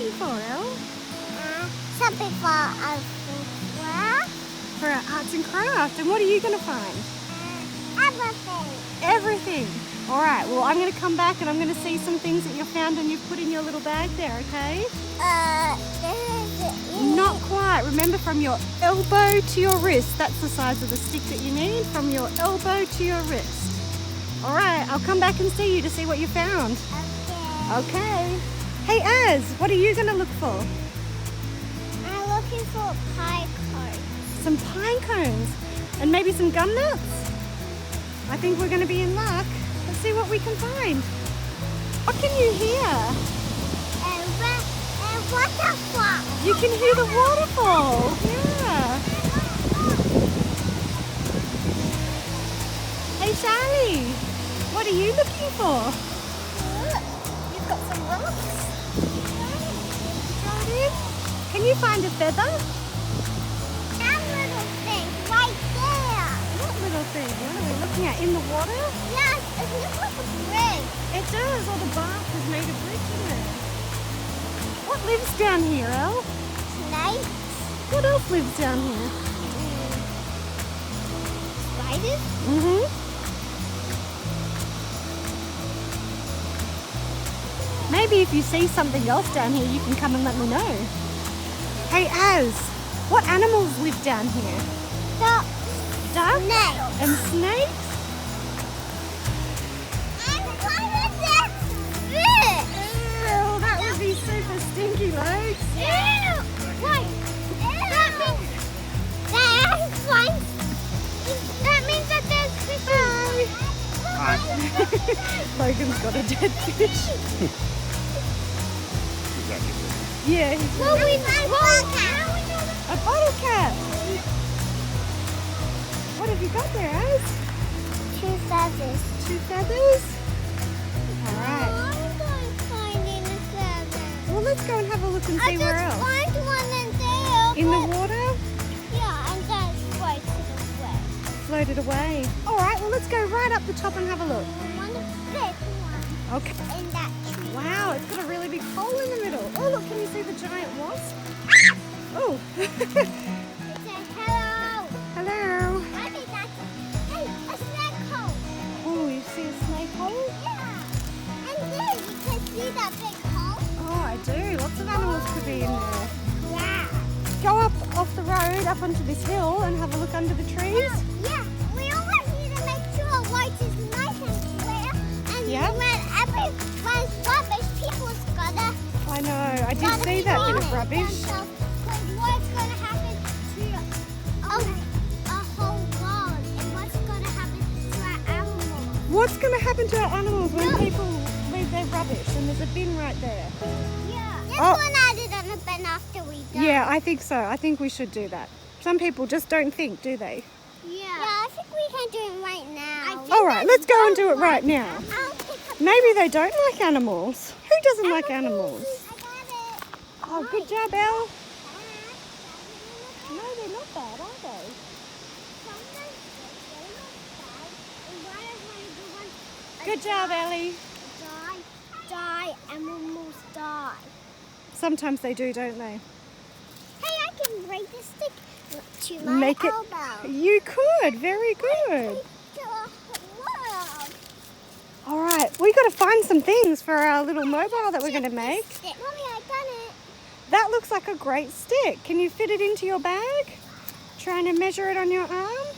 looking for, Elle? Something for us craft. For our arts and crafts. And what are you going to find? Everything. Everything. All right, well, I'm going to come back and I'm going to see some things that you've found and you've put in your little bag there, okay? Not quite. Remember, from your elbow to your wrist. That's the size of the stick that you need, from your elbow to your wrist. All right, I'll come back and see you to see what you found. Okay. Hey, Az, what are you going to look for? I'm looking for pine cones. Some pine cones and maybe some gum nuts. I think we're going to be in luck. Let's see what we can find. What can you hear? And waterfall. You can hear the waterfall. Yeah. Hey, Charlie, what are you looking for? Look, you've got some rocks. Throw it in. Can you find a feather? That little thing right there. What little thing? What are we looking at? In the water? Yes, it looks like a bridge. It does. All the bark has made a bridge in there. What lives down here, Elle? Snakes. What else lives down here? Spiders. Maybe if you see something else down here, you can come and let me know. Hey, Az, what animals live down here? Ducks. Ducks? Snakes. And snakes? And what is that fish? Ew, that would be super stinky, legs. Ew. Wait. That means that there's fishes. Logan's got a dead fish. Yeah, he's Well, we find a bottle cap. What have you got there, Az? 2 feathers. 2 feathers? Alright. I'm going finding a feather. Well, let's go and have a look and see where else. I just found one in there. In the water? Yeah, and then floated away. Floated away. Alright, well, let's go right up the top and have a look. I want a big one Okay. in that tree. Wow, it's got a really big hole in the middle. Oh, look, can you see the giant wasp? Oh. It says hello. Hello. I think that's a snake hole. Oh, you see a snake hole? Yeah. And there you can see that big hole. Oh, I do. Lots of animals could be in there. Yeah. Go up off the road, up onto this hill and have a look under the trees. Yeah. We always need to make sure white is nice and clear. And Yeah. when's rubbish, people's gotta. I know. I did see that bit of rubbish. Because what's going to happen to a whole world, and what's going to happen to our animals? What's going to happen to our animals when people leave their rubbish? And there's a bin right there. Yeah. Just Oh. one added on the bin after we done. Yeah, I think so. I think we should do that. Some people just don't think, do they? Yeah. Yeah, I think we can do it right now. All right, let's go and do it right now. I'll pick up Maybe they don't like animals. Who doesn't like animals? I got it. Oh, good job, Elle. No, they're not bad, are they? Good job, Ellie. Die, animals die. Sometimes they do, don't they? Hey, I can break the stick to my Make it. elbow. You could. Very good. To a world. All right, we got to find some things for our little mobile that we're going to make. Mommy, I done it. That looks like a great stick. Can you fit it into your bag? Trying to measure it on your arm?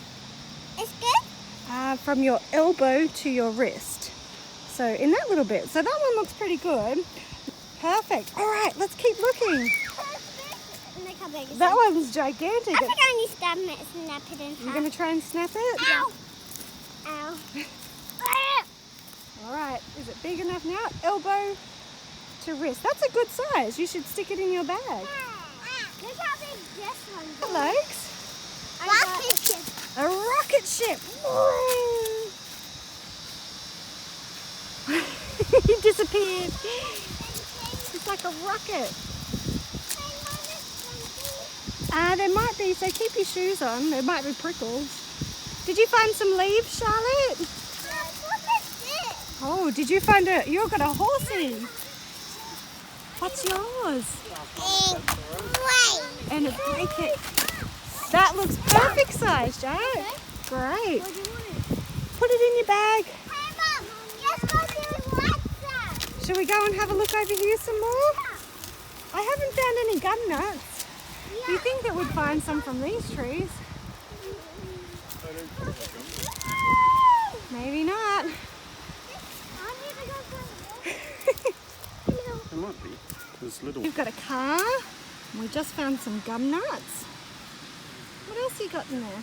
It's good? From your elbow to your wrist. So in that little bit. So that one looks pretty good. Perfect. All right, let's keep looking. Look how big it is. That one's gigantic. I think I need to snap it in half. You're going to try and snap it? Ow. Ow. All right, is it big enough now? Elbow to wrist. That's a good size. You should stick it in your bag. Look how big this one is. Hello. Rocket ship. A rocket ship. He disappeared. It's like a rocket. There might be, so keep your shoes on. There might be prickles. Did you find some leaves, Charlotte? What is this? Oh, did you find you've got a horsey. What's yours? Great. And a blanket. That looks perfect size, Jack. Great. What do you want? Put it in your bag. Hey, Mum. Let's go see what's Shall we go and have a look over here some more? I haven't found any gum nuts. Do you think that we'd find some from these trees? Maybe not. There might be. There's little. We've got a car. And we just found some gum nuts. What else you got in there?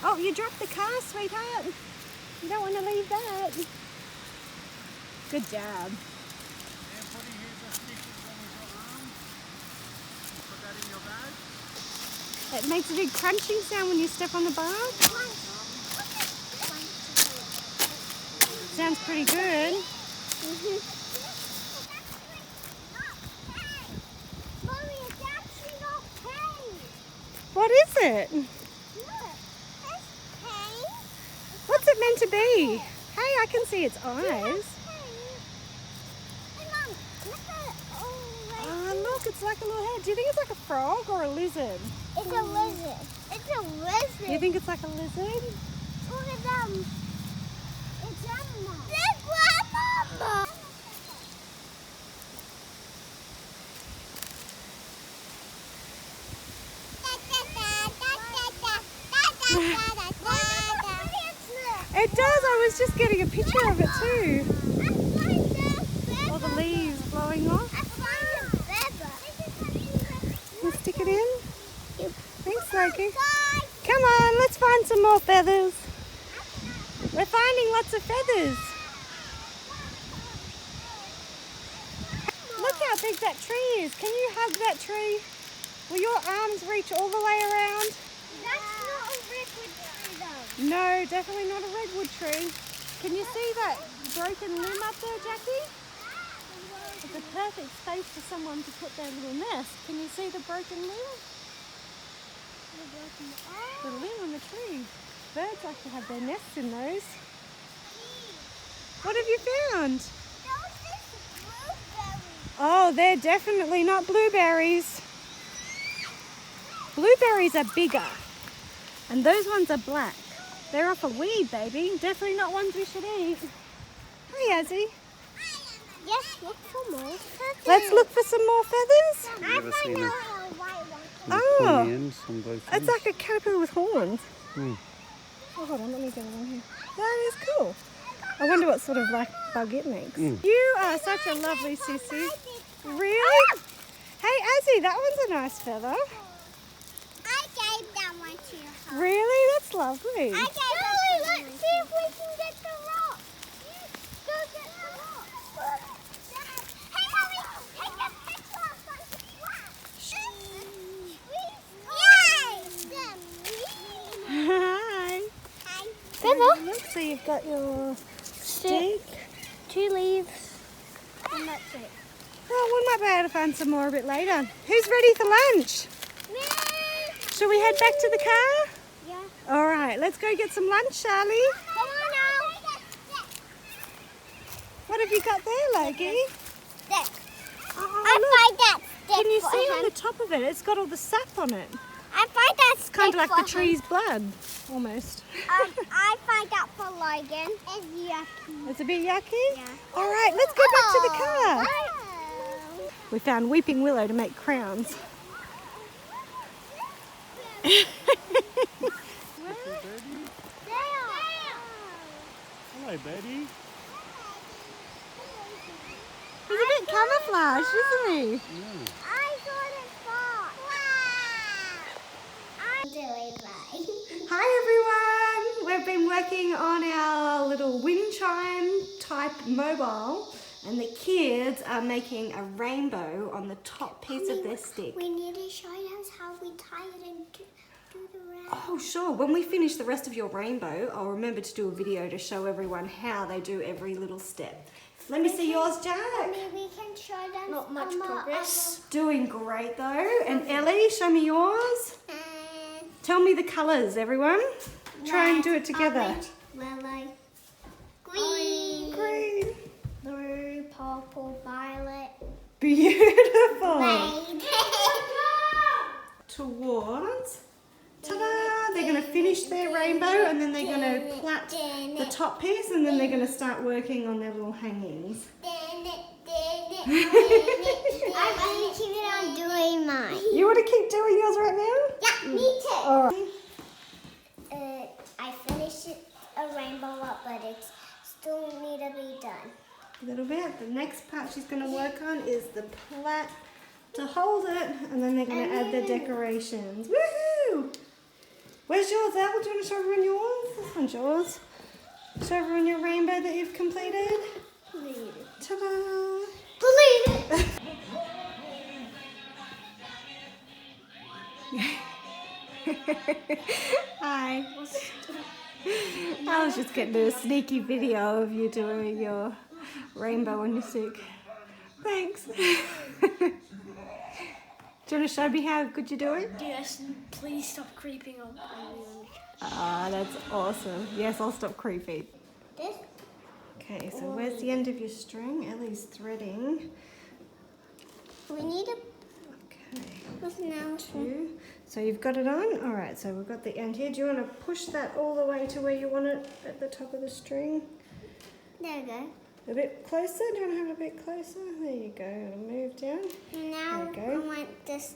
Oh, you dropped the car, sweetheart. You don't want to leave that. Good job. It makes a big crunching sound when you step on the bar. Sounds pretty good. Mommy, it's actually not pain. What is it? Look, it's pain. What's it meant to be? Hey, I can see its eyes. Hey, Mum, look at it. Oh, look, it's like a little head. Do you think it's like a frog or a lizard? It's a lizard. It's a lizard. You think it's like a lizard? Look at them. It's grandma. It's grandma. It does. I was just getting a picture of it too. All the leaves blowing off. We'll stick it in. Thanks, Loki. Come on, let's find some more feathers. We're finding lots of feathers. Look how big that tree is. Can you hug that tree? Will your arms reach all the way around? That's not a redwood tree though. No, definitely not a redwood tree. Can you see that broken limb up there, Jackie? It's a perfect space for someone to put their little nest. Can you see the broken limb? The limb on the tree. Birds like to have their nests in those. What have you found? Oh, they're definitely not blueberries. Blueberries are bigger. And those ones are black. They're off a weed, baby. Definitely not ones we should eat. Hey, Azzy. Yes, look for more feathers. Let's look for some more feathers. Have you ever seen a white one. Oh. pointy ends on both It's ends? like a caterpillar with horns. Hmm. Oh, hold on, let me get it on here. That is cool. I wonder what sort of like bug it makes. Mm. You are such a lovely sissy. Really? Hey, Azzy, that one's a nice feather. I gave that one to her. Really? That's lovely. I gave Charlie, let's see if we can get the rock. Go get the rock. Hey, Mommy, take a picture of us. Hi. Feather. Let's see, you've got your stick. 2 leaves. And that's it. Oh, we might be able to find some more a bit later. Who's ready for lunch? Me. Shall we head back to the car? Yeah. All right, let's go get some lunch, Charlie. Come on now. What have you got there, Logie? Stick. Oh, I look. find that stick Can you for see him. on the top of it? It's got all the sap on it. I find that stick Kind of like for the him. tree's blood, almost. I find that for Logan. It's yucky. It's a bit yucky? Yeah. All right, let's go back to the car. Oh. We found weeping willow to make crowns. Hello, Betty. He's a bit camouflaged, isn't he? Yeah. I got it far. Wow. I'm doing right. Hi everyone! We've been working on our little wind chime type mobile, and the kids are making a rainbow on the top piece of their stick. We need to show us how we tie it and do the round. Oh sure, when we finish the rest of your rainbow, I'll remember to do a video to show everyone how they do every little step. Let me see yours, Jack. Maybe we can show them. Not much progress. Doing great though. And Ellie, show me yours. And Tell me the colours, everyone. Try and do it together. orange, yellow, green, Green. blue, purple. beautiful. Made. Towards. Ta-da! They're going to finish their rainbow and then they're going to plait the top piece and then they're going to start working on their little hangings. I'm going to keep it on doing mine. You want to keep doing yours right now? Yeah, me too. All right. I finished a rainbow up, but it still need to be done. A little bit. The next part she's going to work on is the plait to hold it and then they're going to add the decorations. Woohoo! Where's yours, Elle? Do you want to show everyone yours? This one's yours. Show everyone your rainbow that you've completed. Ta-da! Believe it. Hi. I was just getting a sneaky video of you doing your rainbow on your stick. Thanks. Do you want to show me how good you do it? Yes, please stop creeping up on me. Ah, that's awesome. Yes, I'll stop creeping. This? Okay, so where's the end of your string? Ellie's threading. We need a Okay. now. So you've got it on? Alright, so we've got the end here. Do you want to push that all the way to where you want it at the top of the string? There we go. A bit closer? Do you want to have it a bit closer? There you go. It'll move down. Now There we go. I want this.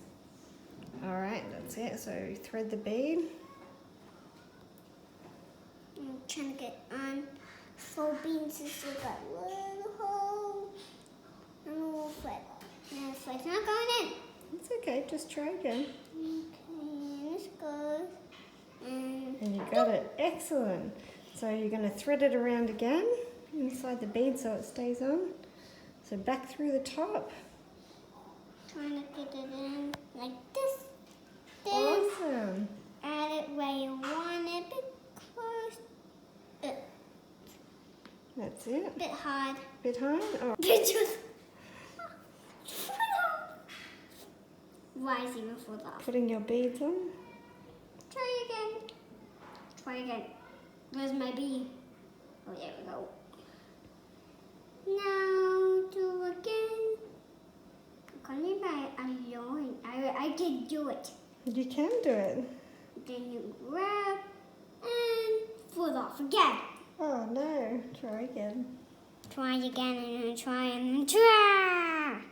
Alright, that's it. So thread the bead. I'm trying to get on 4 beans and still got a little hole and a little thread. And the thread's not going in. It's okay, just try again. Okay, this goes. And you got it. Excellent. So you're going to thread it around again inside the bead so it stays on. So back through the top. Trying to get it in like this. Awesome. Add it where you want it. Bit close. That's it. Bit hard. Bit hard? Oh. Bit just. Why is even for that? Putting your beads on. Try again. Try again. Where's my bead? Oh, there we go. Now do again. I can do it. You can do it. Then you grab and pull off again. Oh no. Try again. Try again and then try and then try.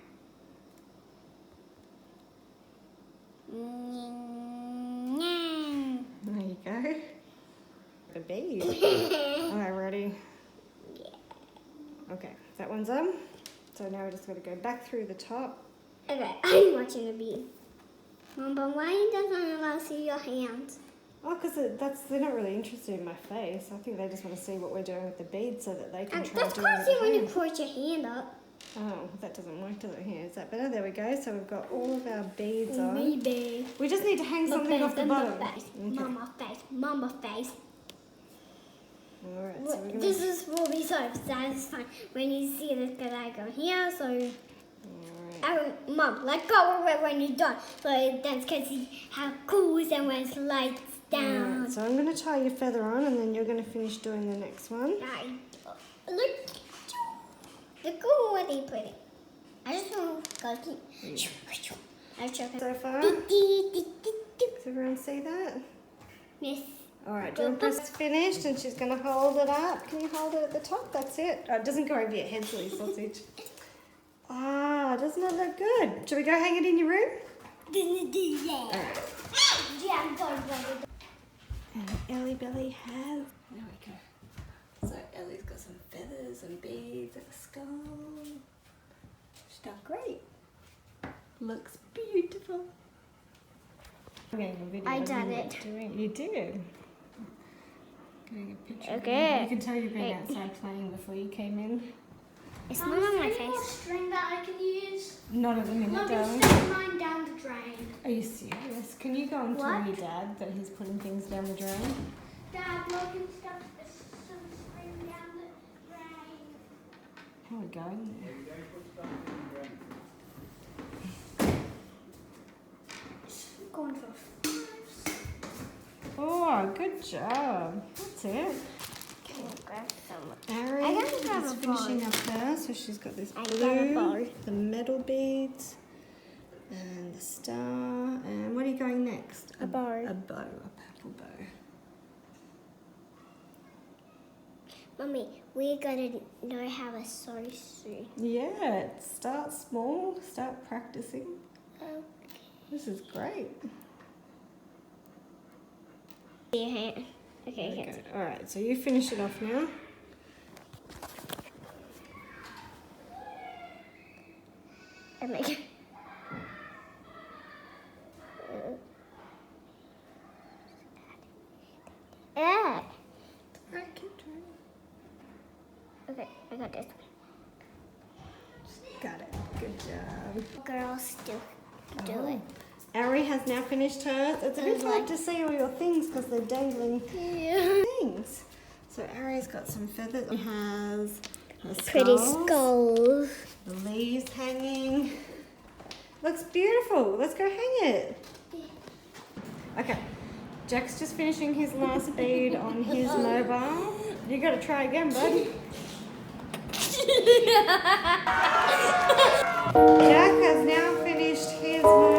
There you go. The bead. Alright, ready? Yeah. Okay, that one's on. So now we just got to go back through the top. Okay, I'm watching the bead. Mom, but why doesn't it allow to see your hands? Oh, because they're not really interested in my face. I think they just want to see what we're doing with the beads so that they can try That's doing it crazy at when you home. put your hand up. Oh, that doesn't work, does it? Here, is that better? There we go. So we've got all of our beads on. Maybe. We just need to hang something off the bottom. Face. Okay. Mama face. Alright, so we're going This is will be so satisfying when you see this because I go here. So, Mom, let go of it when you're done. So that's because you how cool it is when it slides down. Alright, so I'm going to tie your feather on and then you're going to finish doing the next one. Look at what they put it. I just want to go keep. I'm choking. So far, does everyone see that? Miss. Alright, do you want to press finished and she's going to hold it up. Can you hold it at the top? That's it. Oh, it doesn't go over your head, silly sausage. Ah, doesn't it look good? Should we go hang it in your room? Alright. And Ellie Belly has... There we go. So Ellie's got some feathers and beads and a skull. She's done great. Looks beautiful. I done it. You did. Getting a picture. Okay. You can tell you've been outside playing before you came in. It's not on my face. String that I can use. Not at the minute, Look, darling. it's sticking mine down the drain. Are you serious? Can you go and tell What? your dad that he's putting things down the drain? Dad, look and stuff. There's some string down the drain. How are we going? It's going for 5. Oh, good job. That's it. Ari I gotta grab is a finishing up hers, so she's got this I got a blue, ball. the metal beads, And the star. And what are you going next? A bow. A bow, a purple bow. Mummy, we're gonna know how to sew soon. Yeah, start small, start practicing. Okay. This is great. Your hand. Okay, Okay. All right, so you finish it off now. I make it. Yeah. All right, keep trying. Okay, I got this. Got it. Good job. Girls do it. Ari has now finished hers. It's a bit hard to see all your things because they're dangling things. So Ari's got some feathers. She has her Pretty skulls, skulls. the leaves hanging. Looks beautiful. Let's go hang it. Okay. Jack's just finishing his last bead on his mobile. You got to try again, bud. Jack has now finished his mobile.